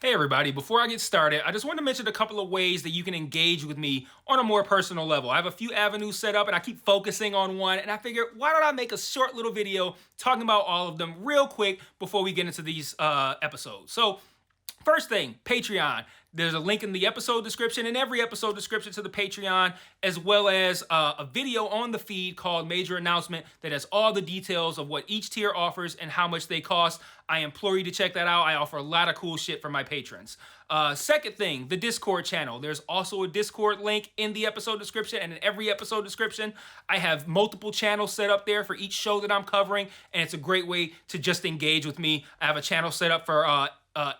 Hey everybody, before I get started, I just want to mention a couple of ways that you can engage with me on a more personal level. I have a few avenues set up and I keep focusing on one, and I figured why don't I make a short little video talking about all of them real quick before we get into these episodes. So first thing, Patreon. There's a link in the episode description, in every episode description to the Patreon, as well as a video on the feed called Major Announcement that has all the details of what each tier offers and how much they cost. I implore you to check that out. I offer a lot of cool shit for my patrons. Second thing, the Discord channel. There's also a Discord link in the episode description and in every episode description. I have multiple channels set up there for each show that I'm covering, and it's a great way to just engage with me. I have a channel set up for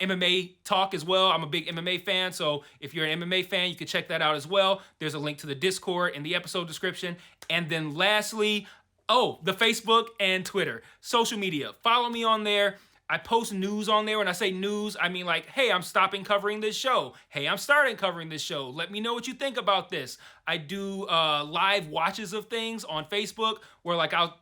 MMA talk as well. I'm a big MMA fan, so if you're an MMA fan, you can check that out as well. There's a link to the Discord in the episode description. And then lastly, the Facebook and Twitter. Social media. Follow me on there. I post news on there. When I say news, I mean like, hey, I'm stopping covering this show. Hey, I'm starting covering this show. Let me know what you think about this. I do live watches of things on Facebook where like I'll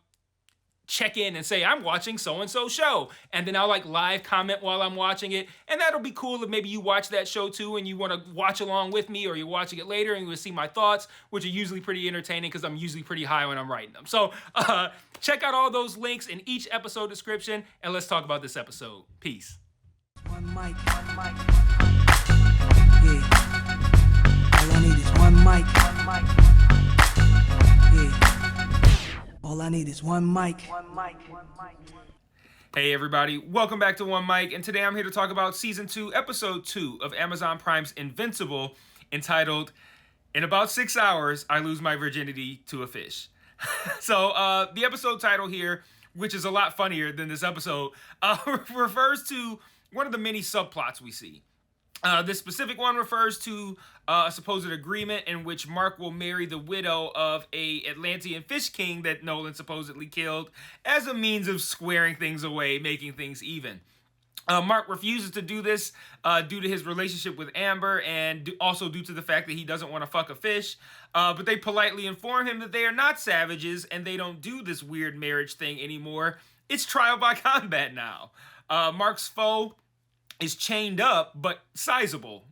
check in and say I'm watching so-and-so show, and then I'll like live comment while I'm watching it, and that'll be cool if maybe you watch that show too and you want to watch along with me, or you're watching it later and you will see my thoughts, which are usually pretty entertaining because I'm usually pretty high when I'm writing them. So check out all those links in each episode description, and let's talk about this episode. Peace. One mic, one mic. Yeah. All I need is one mic. One mic. Yeah. All I need is one mic. One mic. One mic. Hey everybody, welcome back to One Mic, and today I'm here to talk about Season 2, Episode 2 of Amazon Prime's Invincible, entitled, In About 6 Hours, I Lose My Virginity to a Fish. So, the episode title here, which is a lot funnier than this episode, refers to one of the many subplots we see. This specific one refers to a supposed agreement in which Mark will marry the widow of a Atlantean fish king that Nolan supposedly killed as a means of squaring things away, making things even. Mark refuses to do this due to his relationship with Amber, and also due to the fact that he doesn't want to fuck a fish. But they politely inform him that they are not savages and they don't do this weird marriage thing anymore. It's trial by combat now. Mark's foe is chained up, but sizable,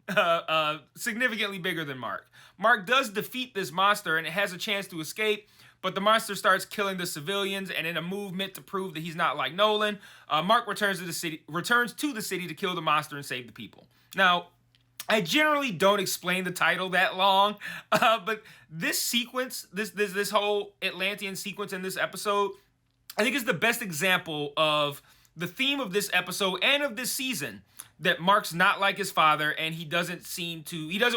significantly bigger than Mark. Mark does defeat this monster, and it has a chance to escape, but the monster starts killing the civilians, and in a movement to prove that he's not like Nolan, Mark returns to the city to kill the monster and save the people. Now, I generally don't explain the title that long, but this sequence, this whole Atlantean sequence in this episode, I think is the best example of the theme of this episode and of this season, that Mark's not like his father, and he doesn't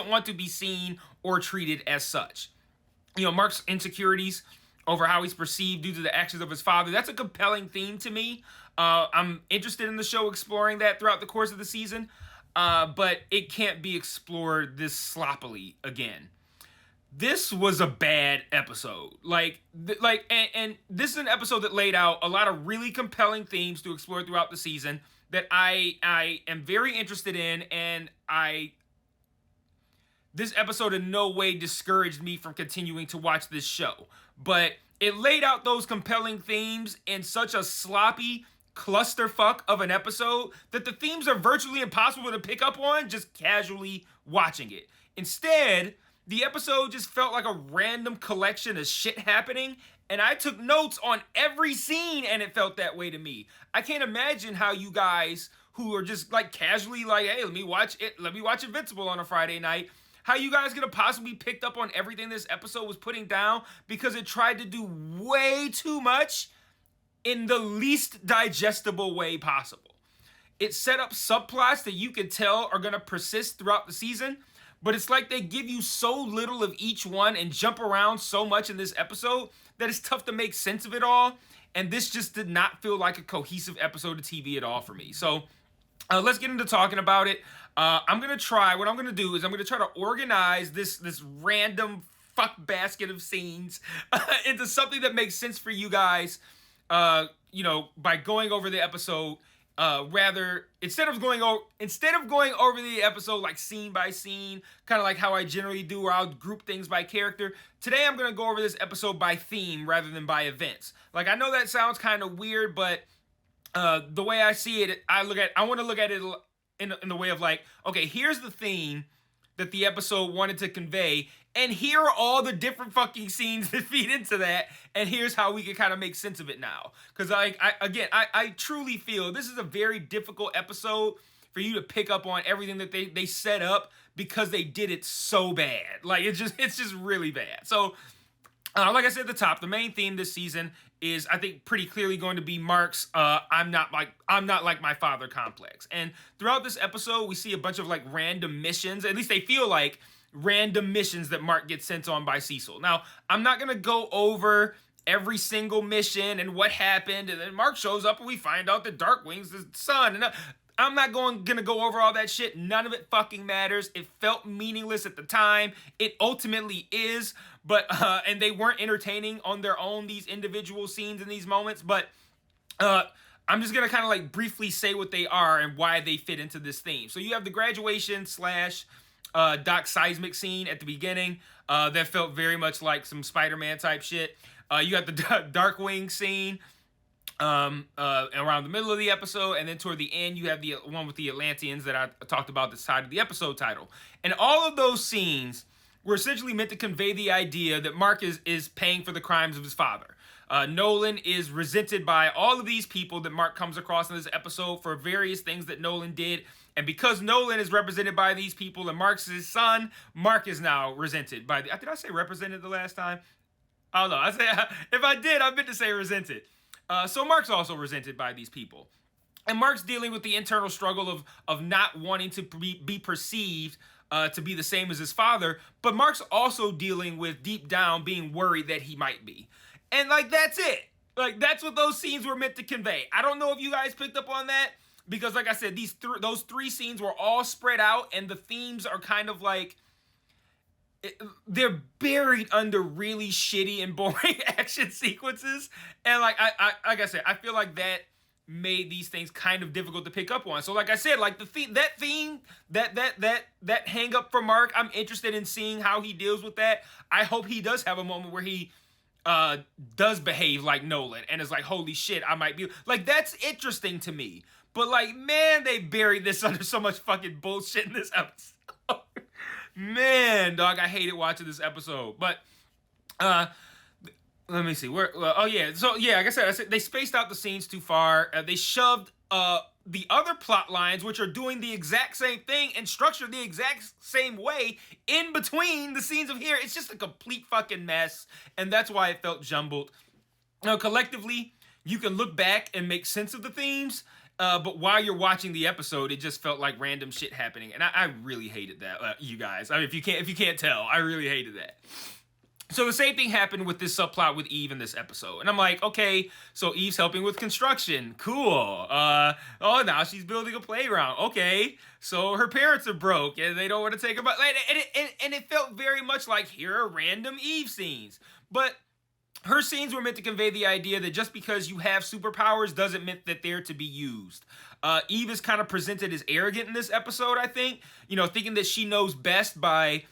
want to be seen or treated as such. You know, Mark's insecurities over how he's perceived due to the actions of his father, that's a compelling theme to me. I'm interested in the show exploring that throughout the course of the season, but it can't be explored this sloppily again. This was a bad episode. And this is an episode that laid out a lot of really compelling themes to explore throughout the season that I am very interested in, and this episode in no way discouraged me from continuing to watch this show. But it laid out those compelling themes in such a sloppy clusterfuck of an episode that the themes are virtually impossible to pick up on just casually watching it. Instead, the episode just felt like a random collection of shit happening, and I took notes on every scene, and it felt that way to me. I can't imagine how you guys who are just like casually like, hey, let me watch Invincible on a Friday night, how you guys could have possibly picked up on everything this episode was putting down, because it tried to do way too much in the least digestible way possible. It set up subplots that you could tell are going to persist throughout the season, but it's like they give you so little of each one and jump around so much in this episode that it's tough to make sense of it all. And this just did not feel like a cohesive episode of TV at all for me. So let's get into talking about it. What I'm going to try to organize this random fuck basket of scenes into something that makes sense for you guys, by going over the episode. Instead of going over the episode like scene by scene, kind of like how I generally do, where I'll group things by character, today I'm going to go over this episode by theme rather than by events. Like, I know that sounds kind of weird, but the way I see it, I want to look at it in the way of like, okay, here's the theme that the episode wanted to convey, and here are all the different fucking scenes that feed into that, and here's how we can kind of make sense of it now. Because I truly feel this is a very difficult episode for you to pick up on everything that they set up, because they did it so bad. Like, it's just really bad. So, like I said at the top, the main theme this season is, I think, pretty clearly going to be Mark's I'm not like my father complex. And throughout this episode, we see a bunch of like random missions. At least they feel like random missions that Mark gets sent on by Cecil. Now, I'm not gonna go over every single mission and what happened, and then Mark shows up and we find out that Darkwing's his son. And I'm not gonna go over all that shit. None of it fucking matters. It felt meaningless at the time. It ultimately is, but and they weren't entertaining on their own, these individual scenes in these moments. But I'm just gonna kind of like briefly say what they are and why they fit into this theme. So you have the graduation / Doc Seismic scene at the beginning that felt very much like some Spider-Man type shit. You got the Darkwing scene around the middle of the episode, and then toward the end you have the one with the Atlanteans that I talked about the side of the episode title. And all of those scenes were essentially meant to convey the idea that Mark is paying for the crimes of his father. Nolan is resented by all of these people that Mark comes across in this episode for various things that Nolan did. And because Nolan is represented by these people and Mark's his son, Mark is now resented by did I say represented the last time? I don't know. If I did, I meant to say resented. So Mark's also resented by these people. And Mark's dealing with the internal struggle of not wanting to be perceived to be the same as his father. But Mark's also dealing with, deep down, being worried that he might be. And, like, that's it. Like, that's what those scenes were meant to convey. I don't know if you guys picked up on that, because, like I said, those three scenes were all spread out, and the themes are kind of like, they're buried under really shitty and boring action sequences. And, like I said, I feel like that made these things kind of difficult to pick up on. So, like I said, like that hang up for Mark, I'm interested in seeing how he deals with that. I hope he does have a moment where he does behave like Nolan and is like, holy shit, I might be like, that's interesting to me. But like, man, they buried this under so much fucking bullshit in this episode. Man, dog, I hated watching this episode. But let me see where. So yeah, like I said, they spaced out the scenes too far. They shoved the other plot lines, which are doing the exact same thing and structured the exact same way, in between the scenes of here. It's just a complete fucking mess, and that's why it felt jumbled. Now, collectively, you can look back and make sense of the themes, but while you're watching the episode, it just felt like random shit happening, and I really hated that, you guys. I mean, if you can't tell, I really hated that. So the same thing happened with this subplot with Eve in this episode. And I'm like, okay, so Eve's helping with construction. Cool. Now she's building a playground. Okay. So her parents are broke and they don't want to take her back. And it felt very much like, here are random Eve scenes. But her scenes were meant to convey the idea that just because you have superpowers doesn't mean that they're to be used. Eve is kind of presented as arrogant in this episode, I think. Thinking that she knows best by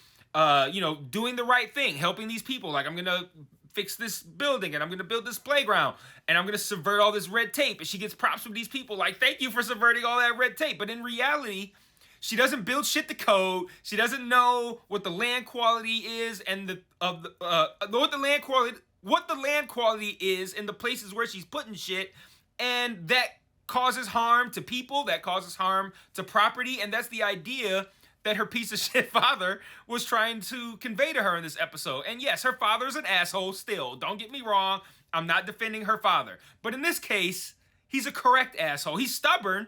doing the right thing, helping these people. Like, I'm going to fix this building and I'm going to build this playground and I'm going to subvert all this red tape. And she gets props from these people like, thank you for subverting all that red tape. But in reality, she doesn't build shit to code. She doesn't know what the land quality is and what the land quality is in the places where she's putting shit. And that causes harm to people, that causes harm to property. And that's the idea that her piece of shit father was trying to convey to her in this episode. And yes, her father's an asshole still. Don't get me wrong. I'm not defending her father. But in this case, he's a correct asshole. He's stubborn,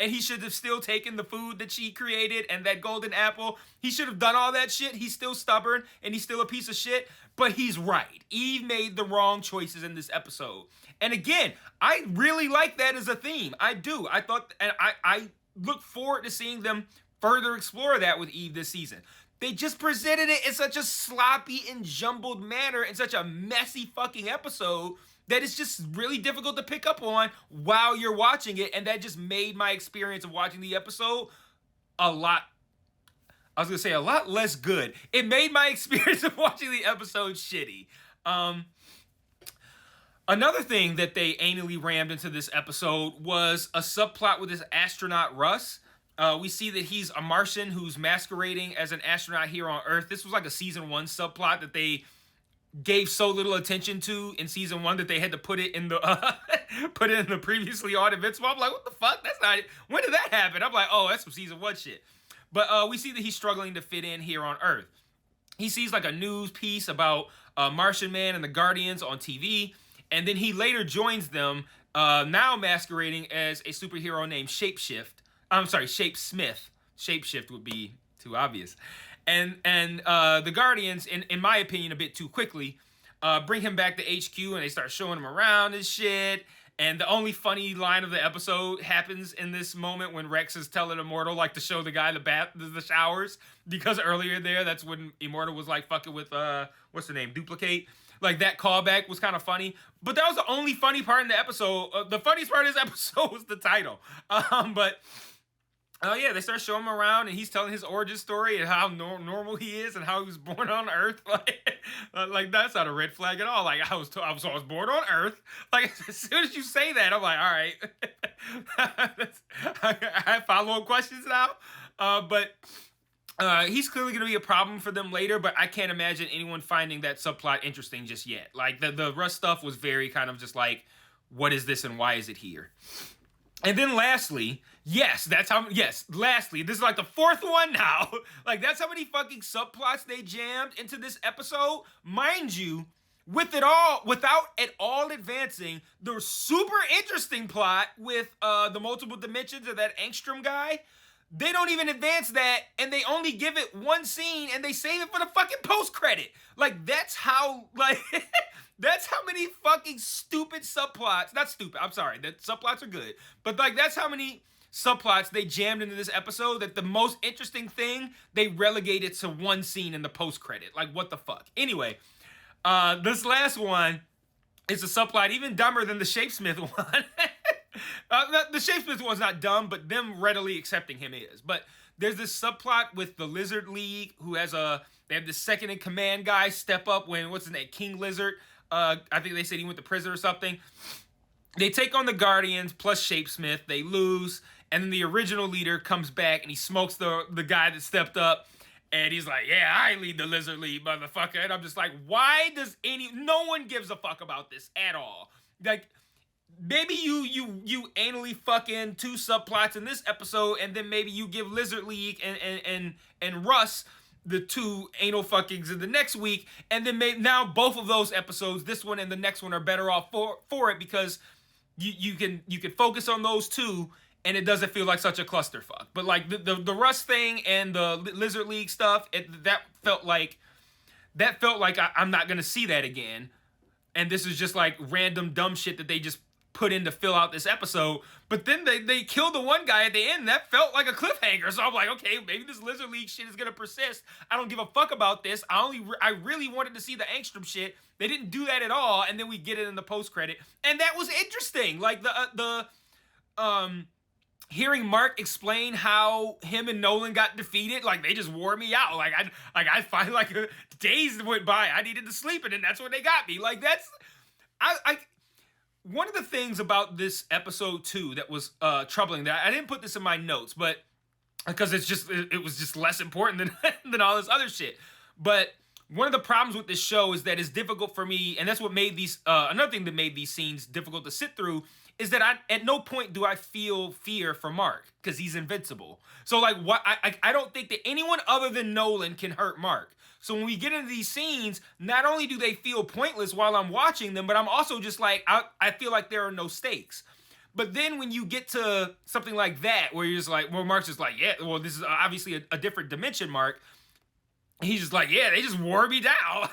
and he should have still taken the food that she created and that golden apple. He should have done all that shit. He's still stubborn, and he's still a piece of shit. But he's right. Eve made the wrong choices in this episode. And again, I really like that as a theme. I do. I thought, and I look forward to seeing them further explore that with Eve this season. They just presented it in such a sloppy and jumbled manner, in such a messy fucking episode, that it's just really difficult to pick up on while you're watching it, and that just made my experience of watching the episode a lot less good. It made my experience of watching the episode shitty. Another thing that they anally rammed into this episode was a subplot with this astronaut Russ. We see that he's a Martian who's masquerading as an astronaut here on Earth. This was like a season 1 subplot that they gave so little attention to in season 1 that they had to put it in the put it in the previously on Invincible. I'm like, what the fuck? That's not it. When did that happen? I'm like, oh, that's some season 1 shit. But we see that he's struggling to fit in here on Earth. He sees like a news piece about Martian Man and the Guardians on TV, and then he later joins them, now masquerading as a superhero named Shapeshift. I'm sorry, Shapesmith. Shapeshift would be too obvious. And the Guardians, in my opinion, a bit too quickly, bring him back to HQ, and they start showing him around and shit. And the only funny line of the episode happens in this moment when Rex is telling Immortal like to show the guy the showers, because earlier there, that's when Immortal was like fucking with what's the name, Duplicate. Like, that callback was kind of funny, but that was the only funny part in the episode. The funniest part of this episode was the title. Yeah, they start showing him around, and he's telling his origin story and how normal he is and how he was born on Earth. Like that's not a red flag at all. Like I was born on Earth. Like as soon as you say that, I'm like, all right. I have follow-up questions now. But he's clearly going to be a problem for them later, but I can't imagine anyone finding that subplot interesting just yet. Like the Russ stuff was very kind of just like, what is this and why is it here? And then lastly, lastly, this is like the 4th one now. Like, that's how many fucking subplots they jammed into this episode. Mind you, without at all advancing the super interesting plot with the multiple dimensions of that Angstrom guy. They don't even advance that, and they only give it one scene, and they save it for the fucking post-credit. Like, that's how, like... That's how many fucking stupid subplots. Not stupid, I'm sorry. The subplots are good. But, like, that's how many subplots they jammed into this episode that the most interesting thing, they relegated to one scene in the post-credit. Like, what the fuck? Anyway, this last one is a subplot even dumber than the Shapesmith one. The Shapesmith one's not dumb, but them readily accepting him is. But there's this subplot with the Lizard League who has they have the second in command guy step up when, what's his name, King Lizard. I think they said he went to prison or something. They take on the Guardians plus Shapesmith. They lose. And then the original leader comes back and he smokes the guy that stepped up. And he's like, yeah, I lead the Lizard League, motherfucker. And I'm just like, why does no one gives a fuck about this at all? Like, maybe you anally fucking 2 subplots in this episode, and then maybe you give Lizard League and Russ the 2 anal fuckings in the next week, and then now both of those episodes, this one and the next one, are better off for it because you can focus on those 2, and it doesn't feel like such a clusterfuck. But like the Russ thing and the Lizard League stuff, that felt like I'm not gonna see that again, and this is just like random dumb shit that they just put in to fill out this episode. But then they killed the one guy at the end. That felt like a cliffhanger. So I'm like, okay, maybe this Lizard League shit is gonna persist. I don't give a fuck about this. I really wanted to see the Angstrom shit. They didn't do that at all, and then we get it in the post credit, and that was interesting. Like the hearing Mark explain how him and Nolan got defeated, like they just wore me out. Like I find like days went by. I needed to sleep, and then that's when they got me. Like that's one of the things about this episode 2 that was troubling, that I didn't put this in my notes, but because it was just less important than all this other shit. But one of the problems with this show is that it's difficult for me, and that's what made these another thing that made these scenes difficult to sit through, is that at no point do I feel fear for Mark because he's invincible. So like I don't think that anyone other than Nolan can hurt Mark. So when we get into these scenes, not only do they feel pointless while I'm watching them, but I'm also just like, I feel like there are no stakes. But then when you get to something like that, where you're just like, well, Mark's just like, yeah, well, this is obviously a different dimension, Mark. He's just like, yeah, they just wore me down.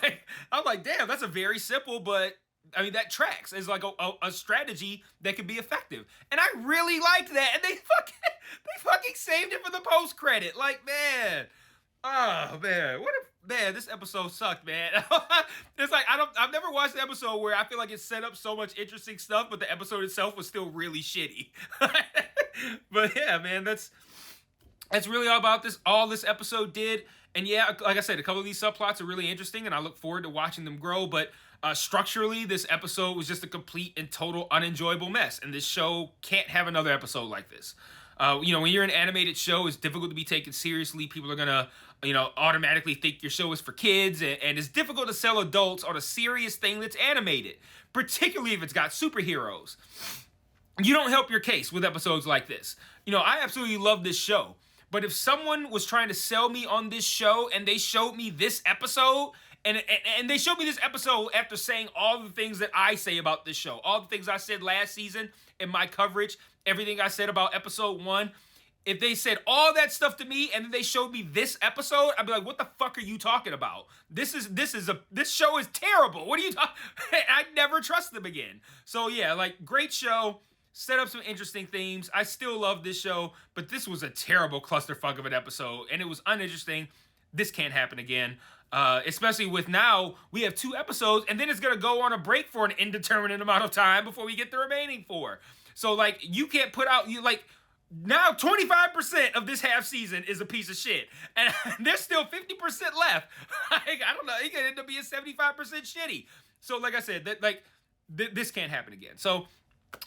I'm like, damn, that's a very simple, but I mean, that tracks. It's like a strategy that could be effective. And I really liked that. And they fucking saved it for the post-credit. Like, man. Oh, man. Man, this episode sucked, man. It's like, I've never watched an episode where I feel like it set up so much interesting stuff, but the episode itself was still really shitty. But yeah, man, that's really all this episode did. And yeah, like I said, a couple of these subplots are really interesting, and I look forward to watching them grow, but structurally, this episode was just a complete and total unenjoyable mess, and this show can't have another episode like this. When you're an animated show, it's difficult to be taken seriously. People are gonna, automatically think your show is for kids, and it's difficult to sell adults on a serious thing that's animated, particularly if it's got superheroes. You don't help your case with episodes like this. I absolutely love this show, but if someone was trying to sell me on this show and they showed me this episode, and they showed me this episode after saying all the things that I say about this show, all the things I said last season in my coverage, everything I said about episode 1, if they said all that stuff to me and then they showed me this episode, I'd be like, what the fuck are you talking about? This show is terrible. What are you talking? I'd never trust them again. So yeah, great show. Set up some interesting themes. I still love this show, but this was a terrible clusterfuck of an episode, and it was uninteresting. This can't happen again. Especially with now, we have 2 episodes, and then it's going to go on a break for an indeterminate amount of time before we get the remaining 4. So, you can't put out, now 25% of this half season is a piece of shit. And there's still 50% left. I don't know. It could end up being 75% shitty. So, like I said, this can't happen again. So,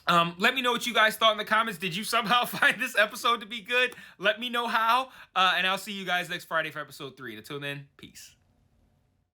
let me know what you guys thought in the comments. Did you somehow find this episode to be good? Let me know how. And I'll see you guys next Friday for episode 3. Until then, peace.